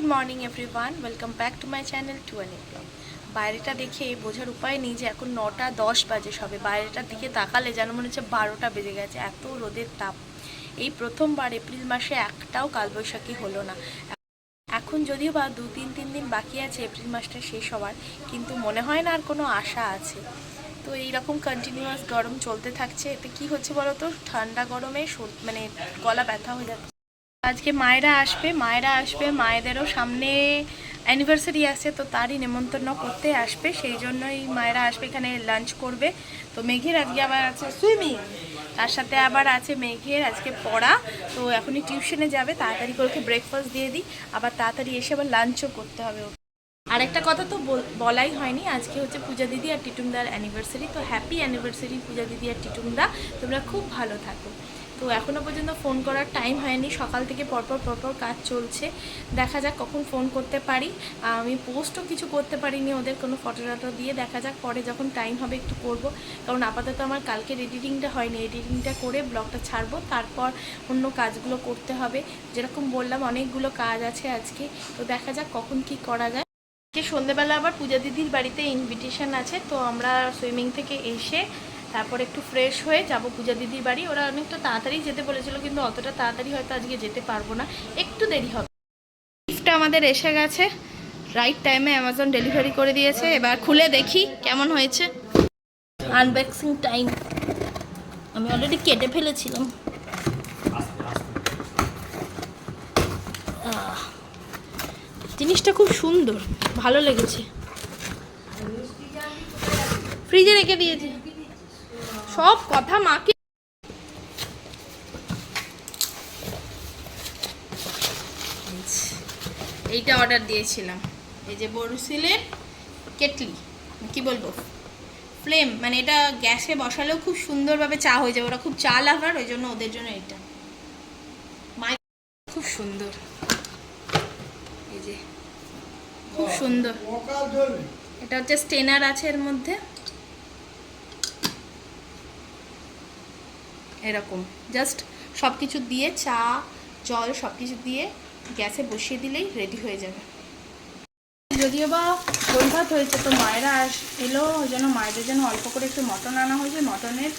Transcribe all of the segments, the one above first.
Good morning everyone, welcome back to my channel Tuani blog. বাইরেটা দেখে বোঝার উপায় নেই যে এখন 9টা 10 বাজে সবে। বাইরেটার দিকে তাকালে যেন মনে হচ্ছে 12টা বেজে গেছে, এত রোদের তাপ। এই প্রথমবার এপ্রিল মাসে একটাও কালবৈশাখী হলো না। এখন যদিও বা 2-3 দিন বাকি আছে এপ্রিল মাসটা শেষ হওয়ার, কিন্তু মনে হয় না আর কোনো আশা আছে। তো এইরকম কন্টিনিউয়াস গরম চলতে থাকছে। এতে কি হচ্ছে বলো তো, ঠান্ডা গরমে মানে গলা ব্যথা হয়ে যাচ্ছে। আজকে মায়েরা আসবে, মায়েদেরও সামনে অ্যানিভার্সারি আছে, তো তারই নেমন্তন্ন করতে আসবে, সেই জন্যই মায়েরা আসবে, এখানে লাঞ্চ করবে। তো মেঘের আজকে আবার আছে সুইমিং, তার সাথে আবার আছে মেঘের আজকে পড়া। তো এখনই টিউশনে যাবে, তাড়াতাড়ি করে ব্রেকফাস্ট দিয়ে দিই, আবার তাড়াতাড়ি এসে আবার লাঞ্চও করতে হবে। আর একটা কথা তো বলাই হয়নি, আজকে হচ্ছে পূজা দিদি আর টিটুমদার অ্যানিভার্সারি। তো হ্যাপি অ্যানিভার্সারি পূজা দিদি আর টিটুমদা, তোমরা খুব ভালো থাকো। তো এখনও পর্যন্ত ফোন করার টাইম হয়নি, সকাল থেকে পরপর কাজ চলছে, দেখা যাক কখন ফোন করতে পারি। আমি পোস্টও কিছু করতে পারিনি ওদের কোনো ফটো টটো দিয়ে, দেখা যাক পরে যখন টাইম হবে একটু করব। কারণ আপাতত আমার কালকের এডিটিংটা হয়নি, এডিটিংটা করে ব্লগটা ছাড়বো, তারপর অন্য কাজগুলো করতে হবে। যেরকম বললাম অনেকগুলো কাজ আছে আজকে, তো দেখা যাক কখন কি করা যায়। সন্ধ্যেবেলা আবার পূজা দিদির বাড়িতে ইনভিটেশন আছে, তো আমরা সুইমিং থেকে এসে তারপর একটু ফ্রেশ হয়ে যাব পূজা দিদির বাড়ি। ওরা অনেকটা তাড়াতাড়ি যেতে বলেছিল, কিন্তু অতটা তাড়াতাড়ি হয়তো আজকে যেতে পারবো না, একটু দেরি হবে। গিফটটা আমাদের এসে গেছে, রাইট টাইমে অ্যামাজন ডেলিভারি করে দিয়েছে। এবার খুলে দেখি কেমন হয়েছে। Unboxing time. আমি অলরেডি কেটে ফেলেছিলাম। জিনিসটা খুব সুন্দর, ভালো লেগেছে। ফ্রিজে রেখে দিয়েছি সব কথা মাকে। এইটা অর্ডার দিয়েছিলাম, এই যে বোরোসিলের কেটলি, কি বলবো, ফ্লেম, মানে এটা গ্যাসে বসালেও খুব সুন্দরভাবে চা হয়ে যাবে। ওরা খুব চা লাভার, ওই জন্য ওদের জন্য এটা খুব সুন্দর। এই যে খুব সুন্দর, এটা হচ্ছে স্টেনার আছে এর মধ্যে, এরকম জাস্ট সব কিছু দিয়ে, চা জল সব কিছু দিয়ে গ্যাসে বসিয়ে দিলেই রেডি হয়ে যাবে। যদিও বা দই ভাত হয়েছে, তো মায়েরা এলো, ওই জন্য মায়েদের জন্য অল্প করে একটু মটন আনা হয়েছে। মটনের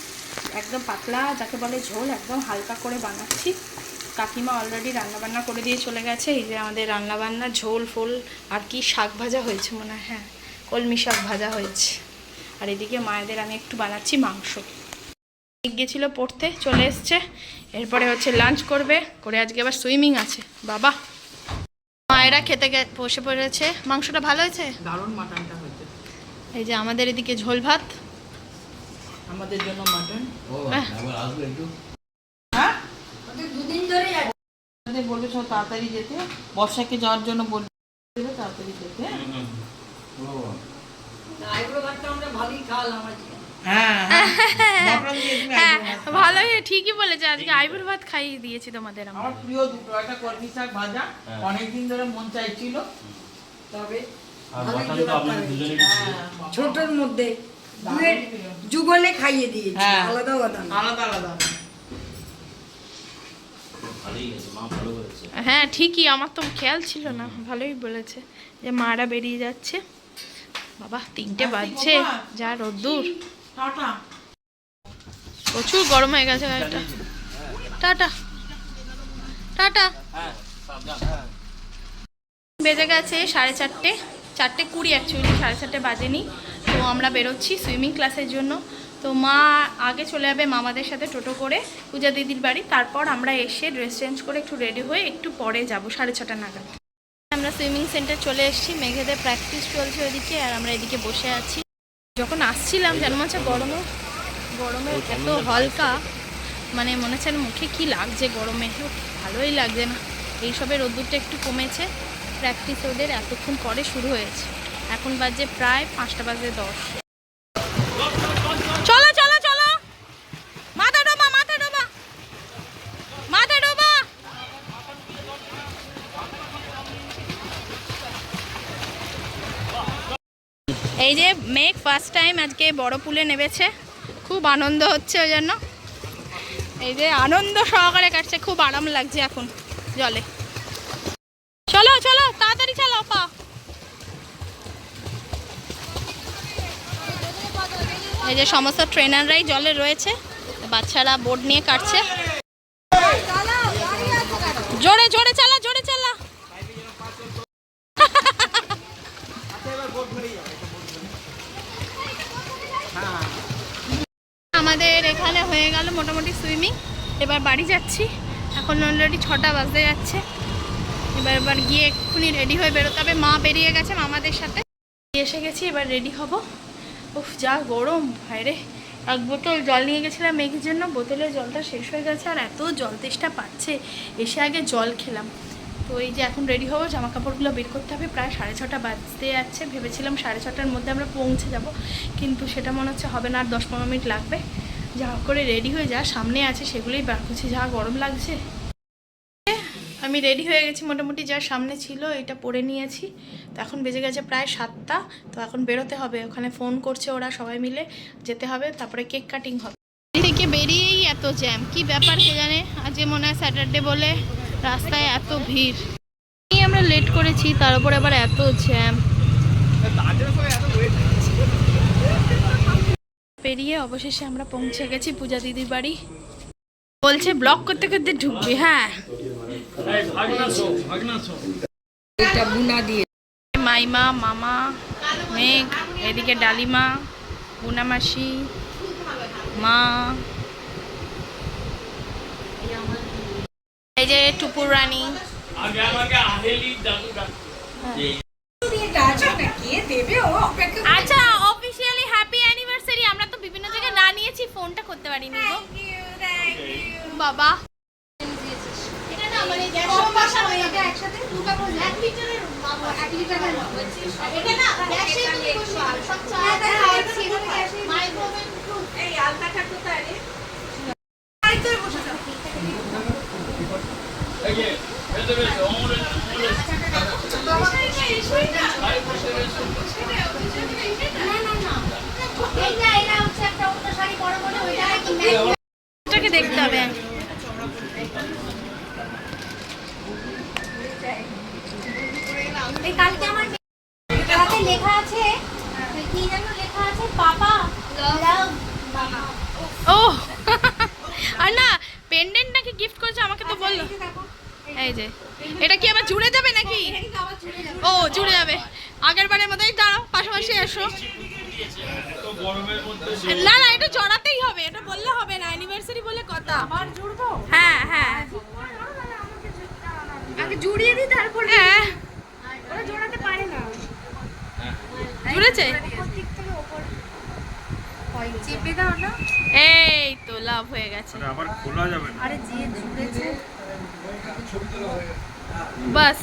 একদম পাতলা, যাকে বলে ঝোল, একদম হালকা করে বানাচ্ছি। কাকিমা অলরেডি রান্নাবান্না করে দিয়ে চলে গেছে। এই যে আমাদের রান্নাবান্না, ঝোল ফোল আর কি শাক ভাজা হয়েছে মনে হয়, হ্যাঁ কলমি শাক ভাজা হয়েছে। আর এদিকে মায়েদের আমি একটু বানাচ্ছি মাংস। গিয়েছিল পড়তে, চলে এসছে, এরপরে হচ্ছে লাঞ্চ করবে, করে আজকে আবার সুইমিং আছে। বাবা, মায়েরা খেতে বসে পড়েছে। মাংসটা ভালো হয়েছে, দারুণ মাটনটা হয়েছে। এই যে আমাদের এদিকে ঝোল ভাত, আমাদের জন্য মাটন। দুদিন ধরে বলবে সব তাড়াতাড়ি যেতে, বর্ষাকে যাওয়ার জন্য বলবে তাড়াতাড়ি যেতে। আইব্রো ভাতটা আমরা ভালোই খাওয়ালাম আজকে। ভালোই, ঠিকই বলেছে, আজকে আইবুড় ভাত খাইয়ে দিয়েছি তোমাদের। আমার প্রিয় দুটো, একটা কলমি শাক ভাজা, অনেকদিন ধরে মন চাইছিল, তবে ছোটর মধ্যে যুগলে খাইয়ে দিয়েছি, আলাদা আলাদা আলাদা আলাদা। হ্যাঁ ঠিকই, আমার তো খেয়াল ছিল না, ভালোই বলেছে যে মারা বেরিয়ে যাচ্ছে। বাবা 3টে বাজছে, যা রোদ্দুর, প্রচুর গরম হয়ে গেছে গাড়িটা। Tata tata. বেজে গেছে 4:30, 4:20 অ্যাকচুয়ালি, 4:30 বাজেনি। তো আমরা বেরোচ্ছি সুইমিং ক্লাসের জন্য। তো মা আগে চলে যাবে মামাদের সাথে টোটো করে পূজা দিদির বাড়ি, তারপর আমরা এসে ড্রেস চেঞ্জ করে একটু রেডি হয়ে একটু পরে যাব 6:30 নাগাদ। আমরা সুইমিং সেন্টার চলে এসেছি, মেঘেদের প্র্যাকটিস চলছে ওইদিকে, আর আমরা এদিকে বসে আছি। যখন আসছিলাম যেন মনে হচ্ছে গরমে এত হালকা, মানে মনে হচ্ছে মুখে কি লাগছে গরমে, ভালোই লাগছে না। এইসবের রোদ্দুরটা একটু কমেছে, প্র্যাকটিস ওদের এতক্ষণ পরে শুরু হয়েছে। এখন বাজে প্রায় 5:10। চলো চলো চলো, মাথা ডোবা মাথা ডোবা মাথা ডোবা। এই যে মেঘ ফার্স্ট টাইম আজকে বড় পুলে নেমেছে, খুব আনন্দ হচ্ছে ওই জন্য। এই যে আনন্দ সহকারে কাটছে, খুব আরাম লাগছে এখন জলে। চলো চলো তাড়াতাড়ি। এই যে সমস্ত ট্রেনাররাই জলে রয়েছে, বাচ্চারা বোর্ড নিয়ে কাটছে। জোরে জোরে চালা, জোরে চালা। আমাদের এখানে হয়ে গেল মোটামুটি সুইমিং। এবার বাড়ি যাচ্ছি, এখন অলরেডি 6টা বাজতে যাচ্ছে। এবার গিয়ে এক্ষুনি রেডি হয়ে বেরোতে হবে। মা বেরিয়ে গেছে মামাদের সাথে, এসে গেছি, এবার রেডি হব। উফ যা গরম বাইরে। 1 বোতল জল নিয়ে গেছিলাম মেঘের জন্য, বোতলের জলটা শেষ হয়ে গেছে আর এত জল তেষ্টা পাচ্ছে। এসে আগে জল খেলাম। তো এই যে এখন রেডি হবো, জামা কাপড়গুলো বের করতে হবে। প্রায় 6:30 বাজতে যাচ্ছে। ভেবেছিলাম 6:30টার মধ্যে আমরা পৌঁছে যাব, কিন্তু সেটা মনে হচ্ছে হবে না, আর 10-15 মিনিট লাগবে। যা করে রেডি হয়ে যা সামনে আছে সেগুলোই বার করছি, যা গরম লাগছে। আমি রেডি হয়ে গেছি মোটামুটি, যা সামনে ছিল এটা পরে নিয়েছি। তো এখন বেজে গেছে প্রায় 7টা। তো এখন বেরোতে হবে, ওখানে ফোন করছে ওরা, সবাই মিলে যেতে হবে, তারপরে কেক কাটিং হবে। থেকে বেরিয়েই এত জ্যাম, কি ব্যাপার কে জানে। আজকে মনে হয় স্যাটারডে বলে রাস্তায় এত ভিড়। আমরা লেট করেছি, তার উপর আবার এত জ্যাম। পেরিয়ে অবশেষে আমরা পৌঁছে গেছি পূজা দিদির বাড়ি। বলছে ব্লগ করতে করতে ঢুকবে। হ্যাঁ, এটা বুনা দিয়ে মাইমা, মামা, মেঘ, এদিকে ডালিমা, বুনামাসি, মা, এই যে টুপুর রানী। আচ্ছা, অফিসিয়ালি হ্যাপি অ্যানিভার্সারি। আমরা তো বিভিন্ন জায়গায় না নিয়েছি, ফোনটা করতে পারিনি গো বাবা। এটাকে দেখতে হবে। কালকে আমার হাতে লেখা আছে, কি যেন লেখা আছে, পাপা লাভ মামা। ও আর না, পেন্ডেন্ট নাকি গিফট করেছে আমাকে, তো বললো। এই যে এটা কি আবার জুড়ে যাবে নাকি? ও জুড়ে যাবে, আগের বারের মতোই। দাঁড়াও, পাশাপাশি এসো। না না, এটা জড়াতেই হবে, এটা বললে হবে না, অ্যানিভার্সারি বলে কথা। আবার জুড়বো? হ্যাঁ হ্যাঁ, আগে জুড়িয়ে দিই তারপর। হ্যাঁ ওরা জোড়াতে পারে না। জুড়েছে। চেপে দাও না। এই তো লাভ হয়ে গেছে। আবার খোলা যাবে না। আরে যে জুড়েছে, বাস।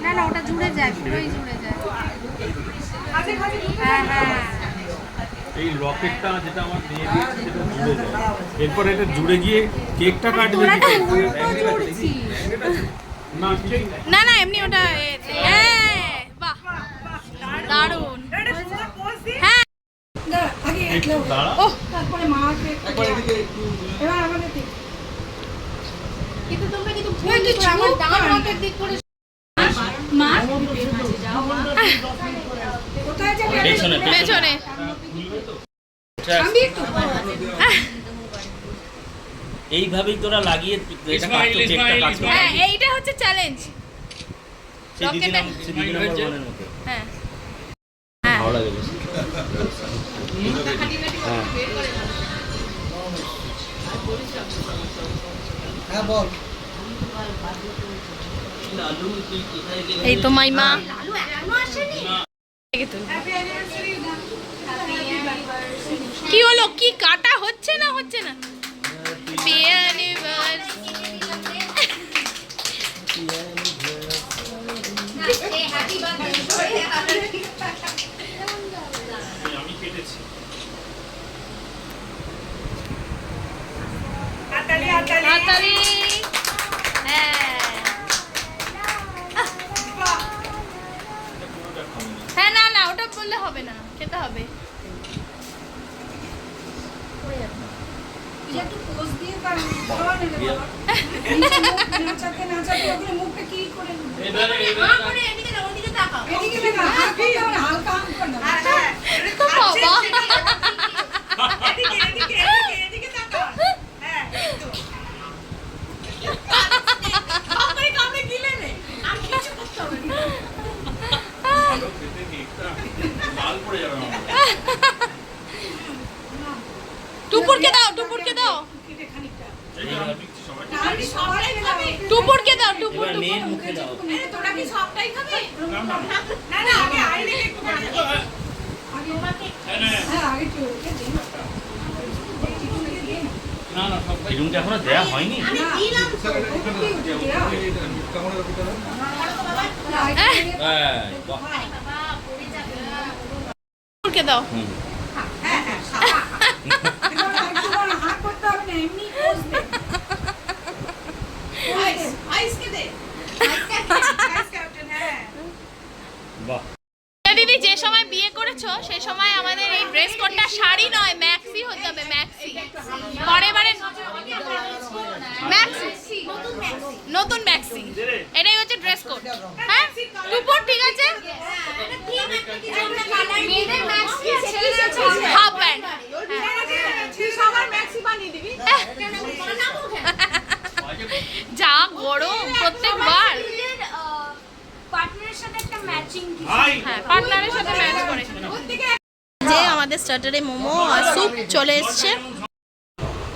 না না, ওটা জুড়ে যায়, পুরোই জুড়ে যায়। হ্যাঁ হ্যাঁ, এই লকেটটা যেটা আমার দিয়ে দিয়েছে সেটা জুড়ে যায়, এরপর এটা জুড়ে গিয়ে কেকটা কাটবে তোরা কি তো উল্টো জুড়ছিস। না ঠিক না না, এমনি ওটা বাহ দারুণ। হ্যাঁ আগে একটু দাঁড়া। ও তারপরে মাকে এবার আমাদের দিক। কিন্তু তোমরা কিন্তু ভুল দিচ্ছ, আমার ডান হাতের দিক করে। মা কোথায় যাবে? পেছনে। আমি একটু এইভাবেই তোরা লাগিয়ে এটা কাটতো, কেকটা কাটতো। হ্যাঁ, এইটা হচ্ছে চ্যালেঞ্জ। সেদিন আমার মনের মতো হ্যাঁ হ্যাঁ, ভালো লাগে বেশি। হ্যাঁ বল। এই তো মাইমা। লালু এখনো আসেনি। কি হলো, কি কাটা হচ্ছে না হচ্ছে না? Happy anniversary. Happy birthday. আমি কেটেছি। হাততালি। হ্যাঁ হ্যাঁ, না না, ওটা বললে হবে না, খেতে হবে। একটু পোজ দিয়ে কারণ খাওয়া নেবে বাবা। নাচাতে নাচাতে ওগুলো মুখে কি করে হ্যাঁ করে এদিকে না, ওদিকে তাকাও। এদিকে না হালকা হালকা হালকা করে দাও। বাবা এদিকে এদিকে এদিকে এদিকে তাকা হ্যাঁ এই তো কামড়ে কামড়ে গিলে নে আর কিছু করতে হবে না ভালো খেতে কেকটা লাল পড়ে যাবে আমার। টুপুরকে দাও টুপুরকে দাও কেটে খানিকটা এই যে আমি দিচ্ছি সবাই। না আমি সবাই খাবে টুপুরকে দাও টুপুর এবার মেয়ের মুখে দাও আরে তোরা কি সবটাই খাবে না, না, না। না না আগে আইডিকে একটু খাবে আগে হ্যাঁ আগে একটু ওকে দিন না না সব এই রুমটা এখনো দেয়া হয়নি আমি দিলাম তো। এই, বাহ। বাবা পড়ে যাবে টুপুরকে দাও হুম। হ্যাঁ হ্যাঁ একটু বড় হাত করতে হবে না এমনি পোজ দে আইস আইস কে দে আইস ক্যাপ্টেন হ্যাঁ বাহ দিদি যে সময় বিয়ে করেছো সেই সময় আমাদের এই ড্রেস কোডটা শাড়ি নয় ম্যাক্সি হতে হবে ম্যাক্সি পরে বারে ম্যাক্সি নতুন ম্যাক্সি এটাই হচ্ছে ড্রেস কোড হ্যাঁ টুপুর ঠিক আছে মেয়েদের ম্যাক্সি ছেলেদের আছে হাফ প্যান্ট তুই সবার ম্যাক্সি বানিয়ে দিবি বানাবো কেন যা গরম প্রত্যেকবার পার্টনারের সাথে একটা ম্যাচিং ভাই হ্যাঁ পার্টনারের সাথে ম্যাচ করে যে আমাদের স্টার্টারে মোমো আর স্যুপ চলে এসছে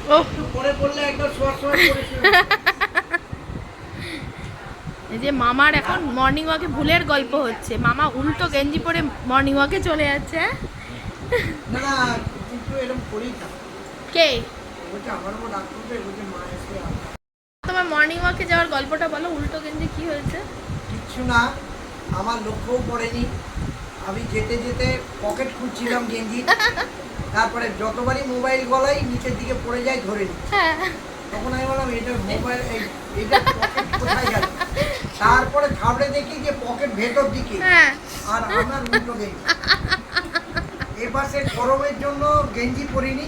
ও এই যে মামার এখন মর্নিং ওয়াকে ভুলের গল্প হচ্ছে মামা উল্টো গেঞ্জি পরে মর্নিং ওয়াকে চলে যাচ্ছে না না কিন্তু এরকম করেই থাক কে বলছে আমার উপর রাগ করবে বলছে মা এসে তোমার মর্নিং ওয়াকে যাওয়ার গল্পটা বলো উল্টো গেঞ্জি কি হয়েছে কিচ্ছু না আমার লক্ষ্যও পড়েনি আমি যেতে যেতে পকেট খুঁজছিলাম গেঞ্জি তারপরে যতবারই মোবাইল গলাই নিচের দিকে পড়ে যায় ধরে নি হ্যাঁ তখন আমি বললাম এটা মোবাইল এইটা পকেট কোথায় গেল তারপরে থাবড়ে দেখি যে পকেট ভেতর দিকে হ্যাঁ আর আমার উল্টো গেঞ্জি এবার সে গরমের জন্য গেঞ্জি পরিনি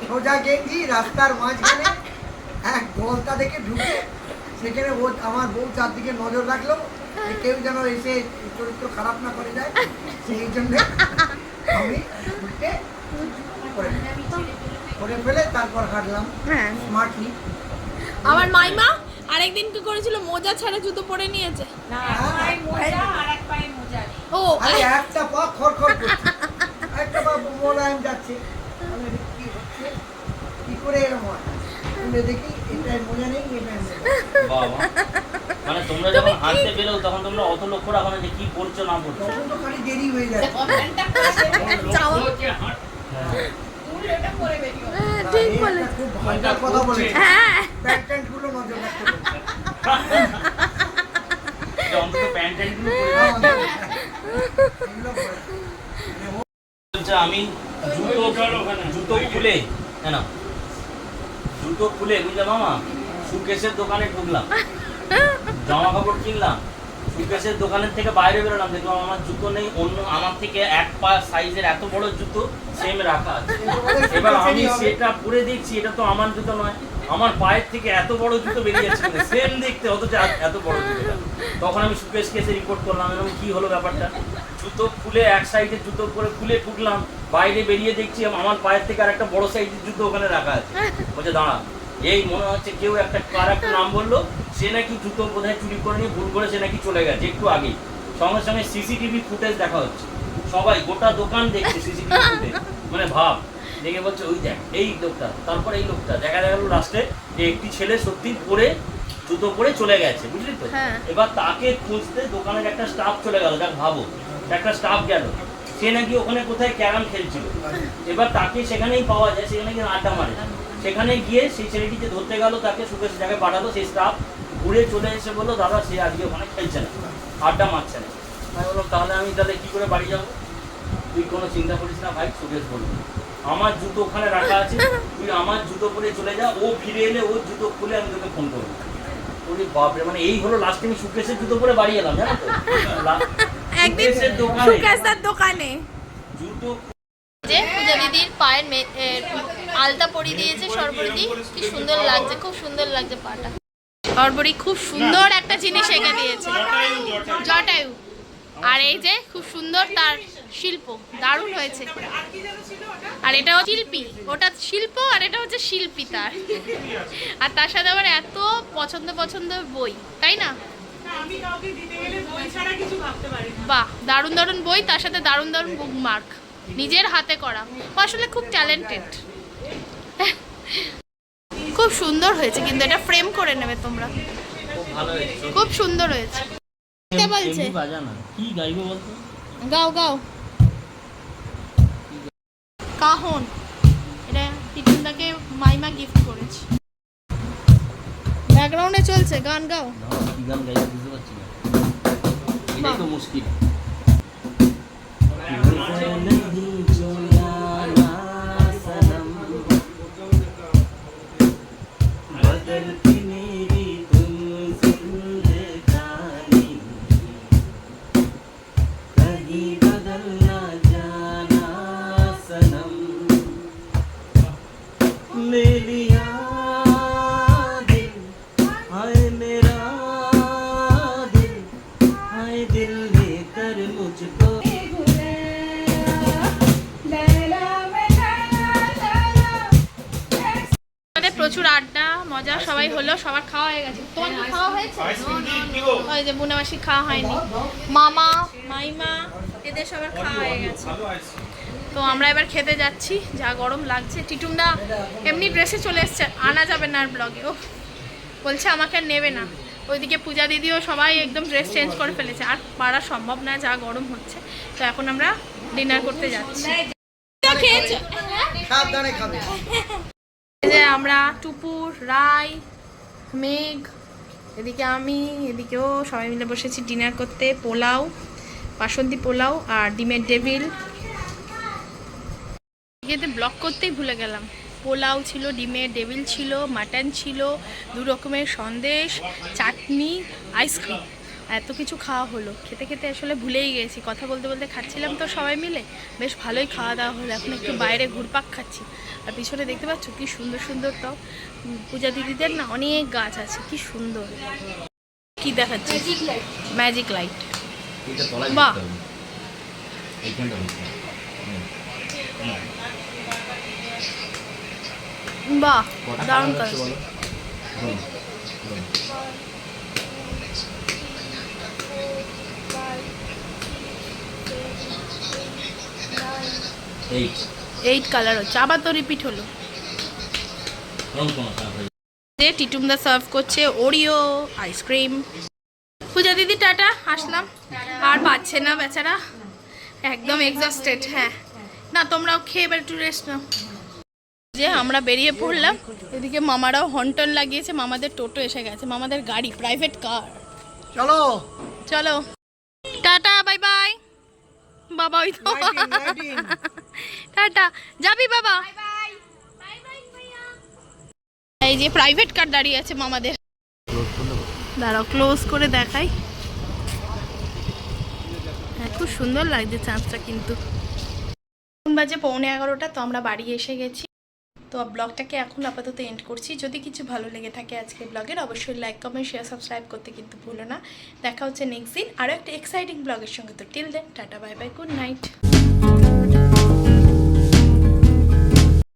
সোজা গেঞ্জি রাস্তার মাঝখানে এক গলতা দেখে ঢুকে সেখানে ও আমার বউ চারদিকে নজর রাখলো যে কেউ যেন এসে চরিত্র খারাপ না করে যায় সেই জন্য আমি উঠে করে ফেলে তারপর হাঁটলাম হ্যাঁ স্মার্টলি আমার মাইমা আরেকদিন কি করেছিল মোজা ছাড়া জুতো পরে নিয়েছে মোজা আর এক পায়ে মোজা নেই ও আরে একটা পা খড়খড় করছে একটা পা মোলায়েম যাচ্ছে আমি বলি, কি হচ্ছে কি করে এরকম হয় শুনে দেখি এটাই মজা নেই এটাই মজা বাবা মানে তোমরা যখন হাঁটতে বেরো তখন তোমরা অত লক্ষ্য রাখো না যে কি করছো না করছো তখন তো খালি দেরি হয়ে যায় চাওয়া হচ্ছে হাঁট এটা পরে বেরিও হ্যাঁ, ঠিক এই বলে একটা খুব ভালো কথা বলেছে হ্যাঁ প্যান্ট ট্যান্ট গুলো নজর রাখতে হবে। এটা অন্তত প্যান্ট ট্যান্টগুলো পরে হ্যাঁ, রাখতে হবে। এগুলো করে। বলছে আমি জুতো খুলে না জুতো খুলে বুঝলে মামা সুকেশের দোকানে ঢুকলাম জামা কাপড় কিনলাম সুকেশের দোকানের থেকে বাইরে বেরোলাম দেখলাম আমার জুতো নেই অন্য আমার থেকে এক পা সাইজের এত বড় জুতো সেম রাখা আছে এবার আমি সেটা পরে দেখছি এটা তো আমার জুতো নয় আমার পায়ের থেকে এত বড় জুতো বেরিয়ে যাচ্ছে সেম দেখতে অথচ এত বড় জুতো তখন আমি সুকেশকে এসে রিপোর্ট করলাম এবং কি হলো ব্যাপারটা জুতো খুলে এক সাইডে জুতো করে খুলে ঢুকলাম বাইরে বেরিয়ে দেখছি আমার পায়ের থেকে আর একটা বড় সাইজের জুতো ওখানে রাখা আছে বলছে দাঁড়া এই মনে হচ্ছে কেউ একটা কার একটা নাম বললো সে নাকি জুতো বোধহয় চুরি করে নিয়ে ভুল করে সে নাকি চলে গেছে একটু আগেই সঙ্গে সঙ্গে সিসিটিভি ফুটেজ দেখা হচ্ছে সবাই গোটা দোকান দেখছে সিসিটিভি ফুটেজ মানে ভাব দেখে বলছে ওই দেখ এই লোকটা তারপর এই লোকটা দেখা গেল লাস্টে যে একটি ছেলে সত্যি পরে জুতো পরে চলে গেছে বুঝলি তো হ্যাঁ। এবার তাকে খুঁজতে দোকানের একটা স্টাফ চলে গেল দেখ ভাবো একটা স্টাফ গেল সে নাকি ওখানে কোথায় ক্যারাম খেলছিল এবার তাকে সেখানেই পাওয়া যায় সেখানে গিয়ে আড্ডা মারে সেখানে গিয়ে সেই ছেলেটিকে ধরতে গেল তাকে সুকেশ জায়গায় পাঠালো সেই স্টাফ ঘুরে চলে এসে বললো দাদা সে আজকে ওখানে খেলছে না আড্ডা মারছে না আমি বললাম তাহলে কি করে বাড়ি যাবো তুই কোনো চিন্তা করিস না ভাই সুকেশ বললো আমার জুতো ওখানে রাখা আছে তুই আমার জুতো পরে চলে যা ও ফিরে এলে ওর জুতো খুলে আমি তোকে ফোন করবো ওরে বাপরে মানে এই হলো লাস্টে আমি সুকেশের জুতো পরে বাড়ি এলাম জানো তো একদিন সুকেশের দোকানে সুকেশদার দোকানে জুতো যে পূজা দিদির পায়ের আলতা পরিয়ে দিয়েছে সর্বরিদি কি সুন্দর লাগছে খুব সুন্দর লাগছে পাটা সর্বরি খুব সুন্দর একটা জিনিস এঁকে দিয়েছে জটায়ু আর এই যে খুব সুন্দর তার শিল্প, দারুণ হয়েছে। আর এটা হচ্ছে শিল্পী, ওটা শিল্প আর এটা হচ্ছে শিল্পী তার। আর তার সাথে আবার এত পছন্দ বই, তাই না? বাহ, দারুণ দারুণ বই, তার সাথে দারুণ দারুণ বুকমার্ক, নিজের হাতে করা। ও আসলে খুব ট্যালেন্টেড। খুব সুন্দর হয়েছে, কিন্তু এটা ফ্রেম করে নেবে তোমরা। খুব সুন্দর হয়েছে। কে বলছে? বাজানা কি গাইবো বলতো? গাও গাও। কাহন, এটা টিটুনদাকে মাইমা গিফট করেছে। ব্যাকগ্রাউন্ডে চলছে, গান গাও। কি গান গাইবো বুঝতে পারছি না, এটাই তো মুশকিল। প্রচুর আড্ডা মজা সবাই হলো, সবার খাওয়া হয়ে গেছে। তোমার কি খাওয়া হয়েছে? ওই যে বুনামাসি খাওয়া হয়নি, মামা মাইমা এদের সবার খাওয়া হয়ে গেছে। তো আমরা এবার খেতে যাচ্ছি, যা গরম লাগছে। টিটুমদা এমনি ড্রেসে চলে এসছে, আনা যাবে না আর ব্লগে। ও বলছে আমাকে আর নেবে না। ওইদিকে পূজা দিদিও সবাই একদম ড্রেস চেঞ্জ করে ফেলেছে, আর পারা সম্ভব না, যা গরম হচ্ছে। তো এখন আমরা ডিনার করতে যাচ্ছি। খেয়েছো? সাবধানে খাবে। যে আমরা টুপুর, রাই, মেঘ, এদিকে আমি, এদিকেও সবাই মিলে বসেছি ডিনার করতে। পোলাও, বাসন্তী পোলাও আর ডিমের ডেভিল। এতে ব্লগ করতেই ভুলে গেলাম। পোলাও ছিল, ডিমের ডেভিল ছিল, মাটন ছিল, 2 রকমের সন্দেশ, চাটনি, আইসক্রিম, এত কিছু খাওয়া হলো। খেতে খেতে আসলে ভুলেই গেছি, কথা বলতে বলতে খাচ্ছিলাম তো সবাই মিলে, বেশ ভালোই খাওয়া দাওয়া হলো। এখন একটু বাইরে ঘুরপাক খাচ্ছি। আর পিছনে দেখতে পাচ্ছ কি সুন্দর সুন্দর টব, পূজা দিদিদের না অনেক গাছ আছে, কি সুন্দর। কি দেখাচ্ছে? Magic light. বাহ, বাহ, দারুণ কাজ। 8 কালার হচ্ছে, আবার তো রিপিট হলো। যে টিটুমদা সার্ভ করছে ওরিও আইসক্রিম। পূজা দিদি টাটা, আসলাম। আর পাচ্ছে না বেচারা, একদম এক্সস্টেড। হ্যাঁ না, তোমরাও খেয়ে এবার একটু রেস্ট নাও। যে আমরা বেরিয়ে পড়লাম, এদিকে মামারাও হর্নটন লাগিয়েছে। মামাদের টোটো এসে গেছে, মামাদের গাড়ি, প্রাইভেট কার। চলো চলো টাটা, বাই বাই। বাবা ওই তো টাটা, যাবি বাবা? এই যে প্রাইভেট কার দাঁড়িয়ে আছে মামাদের। দাঁড়াও ক্লোজ করে দেখাই। হ্যাঁ, খুব সুন্দর লাগছে চাঁদটা। কিন্তু বাজে 11:15, তো আমরা বাড়ি এসে গেছি। তো ব্লগটাকে এখন আপাতত এন্ড করছি। যদি কিছু ভালো লেগে থাকে আজকে ব্লগের, অবশ্যই লাইক, কমেন্ট, শেয়ার, সাবস্ক্রাইব করতে কিন্তু ভুলো না। দেখা হচ্ছে নেক্সট দিন আরও একটা এক্সাইটিং ব্লগের সঙ্গে। তো till then tata, bye bye, good night.